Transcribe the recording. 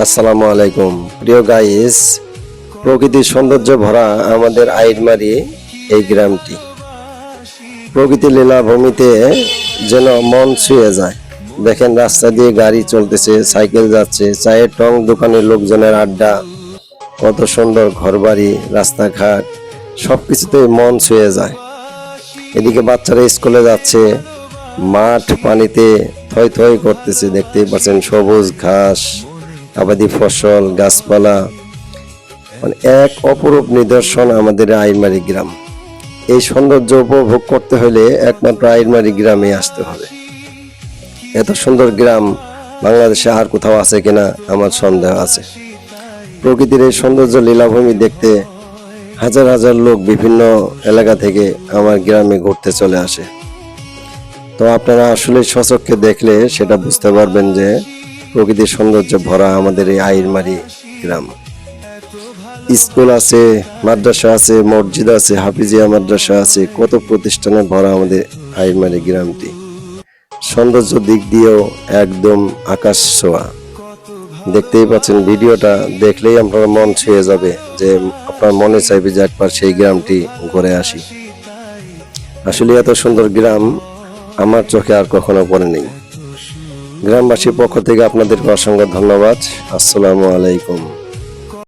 আসসালামু আলাইকুম প্রিয় গাইস, প্রকৃতির সৌন্দর্য ভরা আমাদের আইরমারি এই গ্রামটি। প্রকৃতির লীলাভূমিতে যেন মন ছুঁয়ে যায়। দেখেন, রাস্তা দিয়ে গাড়ি চলতেছে, সাইকেল যাচ্ছে, চায়ের টং দোকানের লোকজনের আড্ডা, কত সুন্দর ঘরবাড়ি, রাস্তাঘাট, সবকিছুতেই মন ছুঁয়ে যায়। এদিকে বাচ্চারা স্কুলে যাচ্ছে, মাঠ পানিতে থই থই করতেছে, দেখতেই পাচ্ছেন সবুজ ঘাস, আবাদি ফসল, গাছপালা, মানে এক অপরূপ নিদর্শন আমাদের আইরমারি গ্রাম। এই সৌন্দর্য উপভোগ করতে হলে একমাত্র আইরমারি গ্রামে আসতে হবে। এত সুন্দর গ্রাম বাংলাদেশে আর কোথাও আছে কিনা আমার সন্দেহ আছে। প্রকৃতির এই সৌন্দর্য লীলাভূমি দেখতে হাজার হাজার লোক বিভিন্ন এলাকা থেকে আমার গ্রামে ঘুরতে চলে আসে। তো আপনারা আসলে স্বচক্ষে দেখলে সেটা বুঝতে পারবেন যে প্রকৃতির সৌন্দর্য ভরা আমাদের এই আইরমারি গ্রাম। স্কুল আছে, মাদ্রাসা আছে, মসজিদ আছে, হাফিজিয়া মাদ্রাসা আছে, কত প্রতিষ্ঠানে ভরা আমাদের আইরমারি গ্রামটি। সৌন্দর্য দিক দিয়েও একদম আকাশ ছোঁয়া। দেখতেই পাচ্ছেন, ভিডিওটা দেখলেই আপনার মন ছুঁয়ে যাবে, যে আপনার মনে চাইবে যে একবার সেই গ্রামটি ঘুরে আসি। আসলে এত সুন্দর গ্রাম আমার চোখে আর কখনো পড়েনি। গ্রামবাসীর পক্ষ থেকে আপনাদেরকে অসংখ্য ধন্যবাদ। আসসালামু আলাইকুম।